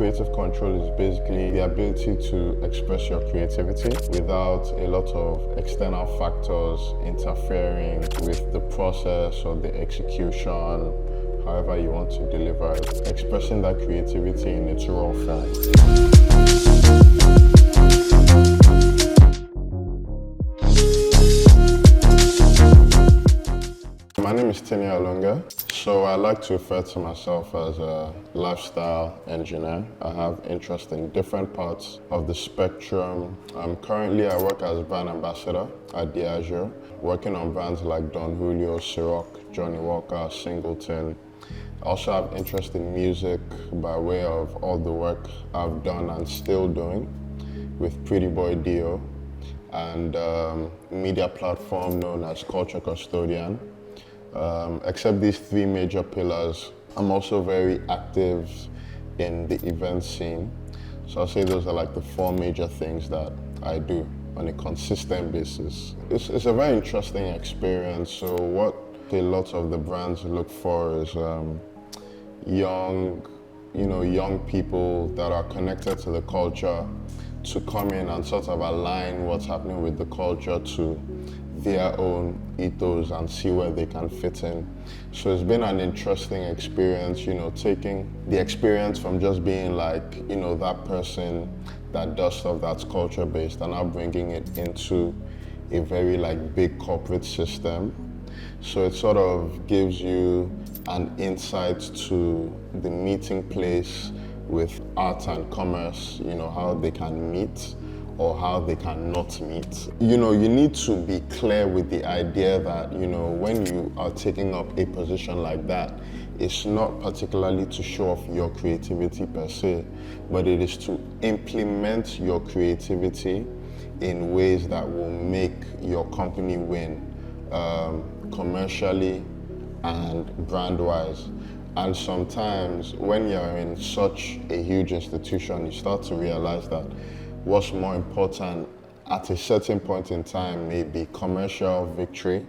Creative control is basically the ability to express your creativity without a lot of external factors interfering with the process or the execution, however you want to deliver it. Expressing that creativity in its raw form. My name is Tinya Alonge. So I like to refer to myself as a lifestyle engineer. I have interest in different parts of the spectrum. Currently I work as brand ambassador at Diageo, working on brands like Don Julio, Ciroc, Johnny Walker, Singleton. I also have interest in music by way of all the work I've done and still doing with Prettyboy DO and a media platform known as Custodian. Except these three major pillars, I'm also very active in the event scene. So I'll say those are like the four major things that I do on a consistent basis. It's a very interesting experience. So what a lot of the brands look for is young people that are connected to the culture to come in and sort of align what's happening with the culture to their own ethos and see where they can fit in. So it's been an interesting experience, taking the experience from just being like, that person that does stuff that's culture-based and now bringing it into a very big corporate system. So it sort of gives you an insight to the meeting place with art and commerce, how they can meet or how they cannot meet. You need to be clear with the idea that, when you are taking up a position like that, it's not particularly to show off your creativity per se, but it is to implement your creativity in ways that will make your company win commercially and brand-wise. And sometimes when you're in such a huge institution, you start to realize that what's more important at a certain point in time may be commercial victory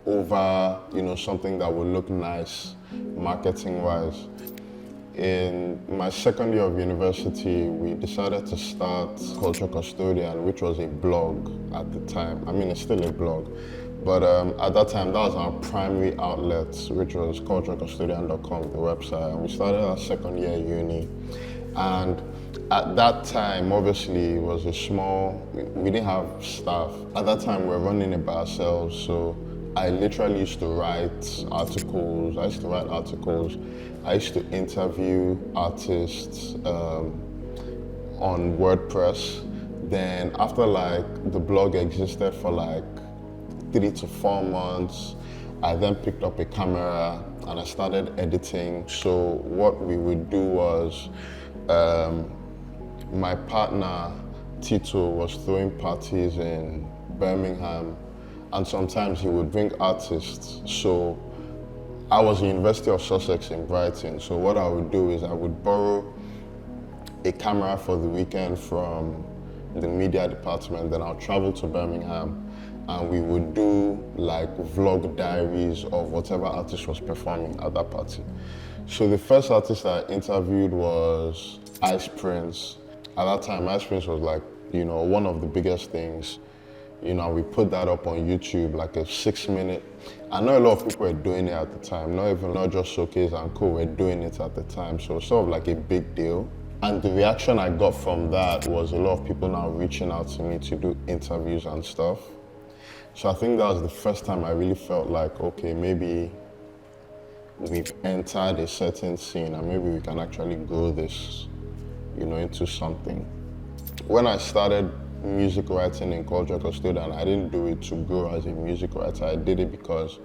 over, something that will look nice marketing-wise. In my second year of university, we decided to start Culture Custodian, which was a blog at the time. I mean, it's still a blog. But at that time, that was our primary outlet, which was culturecustodian.com, the website. And we started our second year at uni. And at that time, obviously, it was we didn't have staff. At that time, we were running it by ourselves. So I literally used to write articles. I used to interview artists on WordPress. Then after the blog existed for 3 to 4 months, I then picked up a camera and I started editing. So what we would do was, my partner Tito was throwing parties in Birmingham, and sometimes he would bring artists. So I was at the University of Sussex in Brighton. So what I would do is I would borrow a camera for the weekend from the media department, then I'll travel to Birmingham and we would do vlog diaries of whatever artist was performing at that party. So the first artist I interviewed was Ice Prince. At that time, Ice Prince was one of the biggest things. We put that up on YouTube, a 6-minute. I know a lot of people were doing it at the time, not just Showcase and Co. were doing it at the time. So it's sort of a big deal. And the reaction I got from that was a lot of people now reaching out to me to do interviews and stuff. So I think that was the first time I really felt okay, maybe we've entered a certain scene and maybe we can actually grow this, into something. When I started music writing in Culture Custodian, I didn't do it to grow as a music writer. I did it because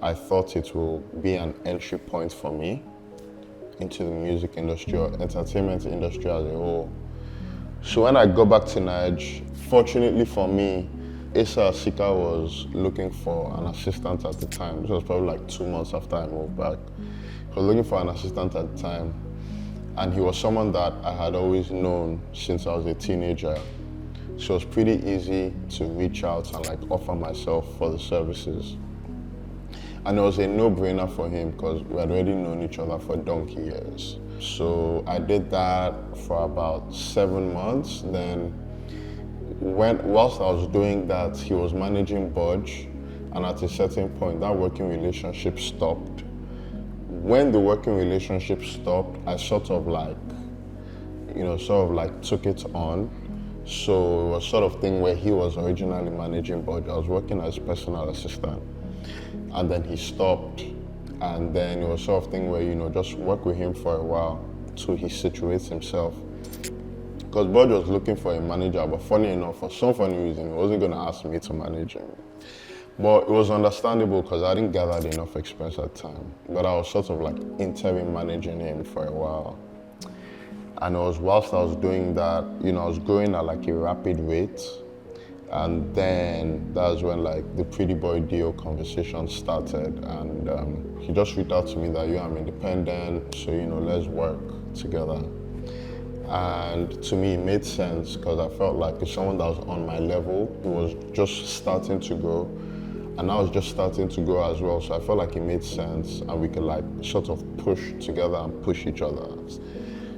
I thought it will be an entry point for me into the music industry or entertainment industry as a whole. So when I got back to Nigeria, fortunately for me, Asa Asika was looking for an assistant at the time. This was probably 2 months after I moved back. He was looking for an assistant at the time. And he was someone that I had always known since I was a teenager. So it was pretty easy to reach out and offer myself for the services. And it was a no-brainer for him because we had already known each other for donkey years. So I did that for about 7 months. Then whilst I was doing that, he was managing Budge, and at a certain point, that working relationship stopped. When the working relationship stopped, I sort of took it on. So it was sort of thing where he was originally managing Budge. I was working as personal assistant, and then he stopped. And then it was sort of thing where, just work with him for a while till he situates himself. Because Budge was looking for a manager, but funny enough, for some funny reason, he wasn't going to ask me to manage him. But it was understandable because I didn't gather enough experience at the time. But I was sort of interim managing him for a while. And it was whilst I was doing that, I was growing at a rapid rate. And then that's when the Prettyboy DO conversation started. And he just reached out to me that, I'm independent, so, let's work together. And to me, it made sense because I felt like if someone that was on my level, who was just starting to grow, and I was just starting to grow as well. So I felt like it made sense and we could sort of push together and push each other.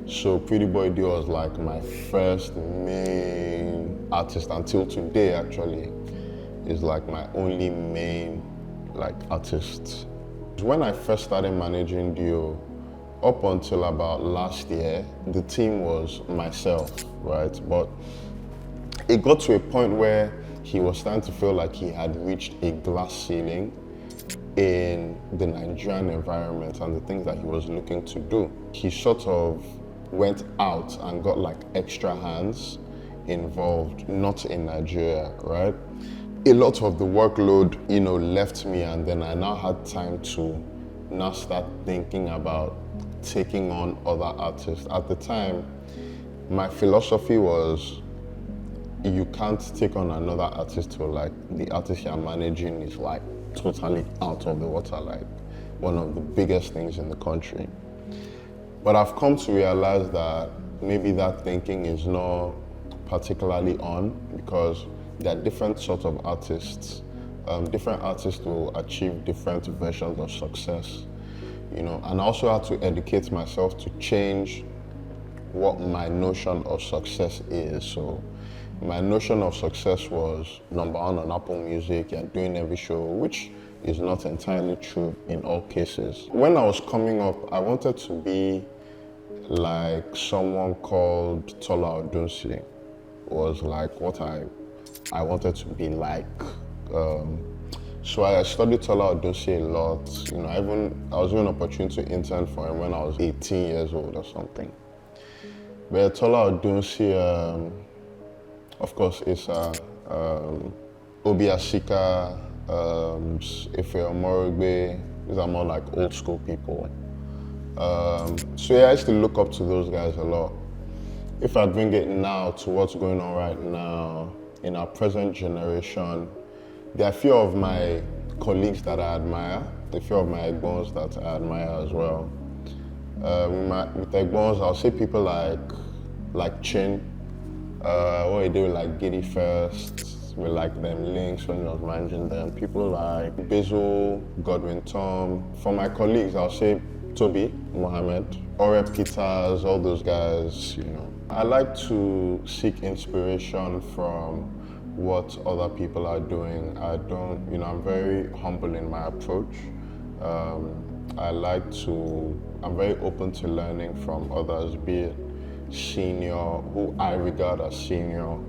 So Prettyboy DO was my first main artist until today actually. Is my only main artist. When I first started managing DO, up until about last year, the team was myself, right? But it got to a point where he was starting to feel like he had reached a glass ceiling in the Nigerian environment and the things that he was looking to do. He sort of went out and got extra hands involved, not in Nigeria, right? A lot of the workload, left me, and then I now had time to now start thinking about taking on other artists. At the time, my philosophy was you can't take on another artist till the artist you're managing is totally out of the water, one of the biggest things in the country. But I've come to realize that maybe that thinking is not particularly on, because there are different sorts of artists. Different artists will achieve different versions of success, and I also had to educate myself to change what my notion of success is. So my notion of success was number one on Apple Music and doing every show, which is not entirely true in all cases. When I was coming up, I wanted to be like someone called Tola Odunsi. Was what I wanted to be like. So I studied Tola Odunsi a lot. I was given an opportunity to intern for him when I was 18 years old or something. But Tola Odunsi, of course, is Asa Asika, Ife Omorogbe. These are more old school people. So yeah, I used to look up to those guys a lot. If I bring it now to what's going on right now in our present generation, there are a few of my colleagues that I admire, a few of my egbons that I admire as well. With egbons, I'll say people like Chin, what he did with Giddy First, with them links when he was managing them. People like Basil, Godwin Tom. For my colleagues, I'll say Toby, Mohammed, Orep Peters, all those guys, I like to seek inspiration from what other people are doing. I'm very humble in my approach. I'm very open to learning from others, be it senior, who I regard as senior,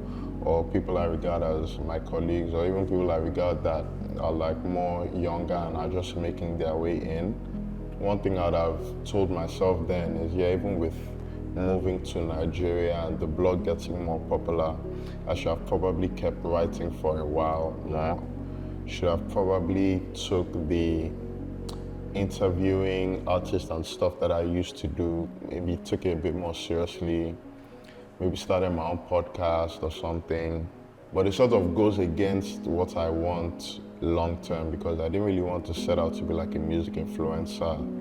or people I regard as my colleagues, or even people I regard that are more younger and are just making their way in. One thing I'd have told myself then is, even with moving to Nigeria and the blog getting more popular, I should have probably kept writing for a while more. Should have probably took the interviewing artists and stuff that I used to do, maybe took it a bit more seriously, maybe started my own podcast or something. But it sort of goes against what I want long term, because I didn't really want to set out to be a music influencer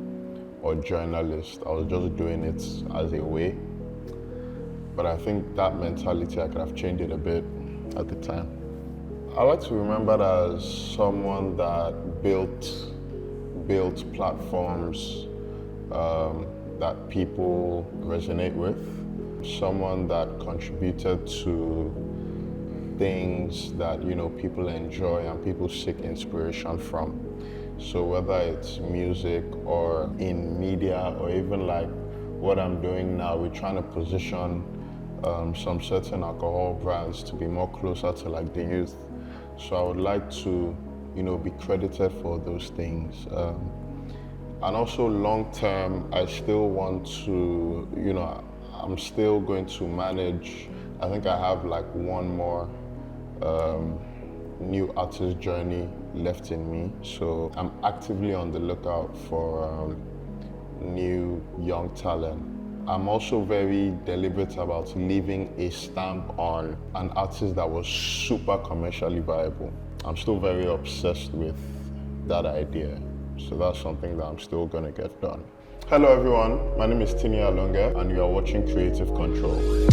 or journalist. I was just doing it as a way. But I think that mentality, I could have changed it a bit at the time. I like to be remembered as someone that built platforms that people resonate with, someone that contributed to things that people enjoy and people seek inspiration from. So whether it's music or in media or even like what I'm doing now, we're trying to position some certain alcohol brands to be more closer to like the youth. So I would like to be credited for those things. And also long term, I still want to, I'm still going to manage. I think I have like one more new artist journey left in me. So I'm actively on the lookout for new young talent. I'm also very deliberate about leaving a stamp on an artist that was super commercially viable. I'm still very obsessed with that idea. So that's something that I'm still gonna get done. Hello everyone, my name is Tinya Alonge and you are watching Creative Control.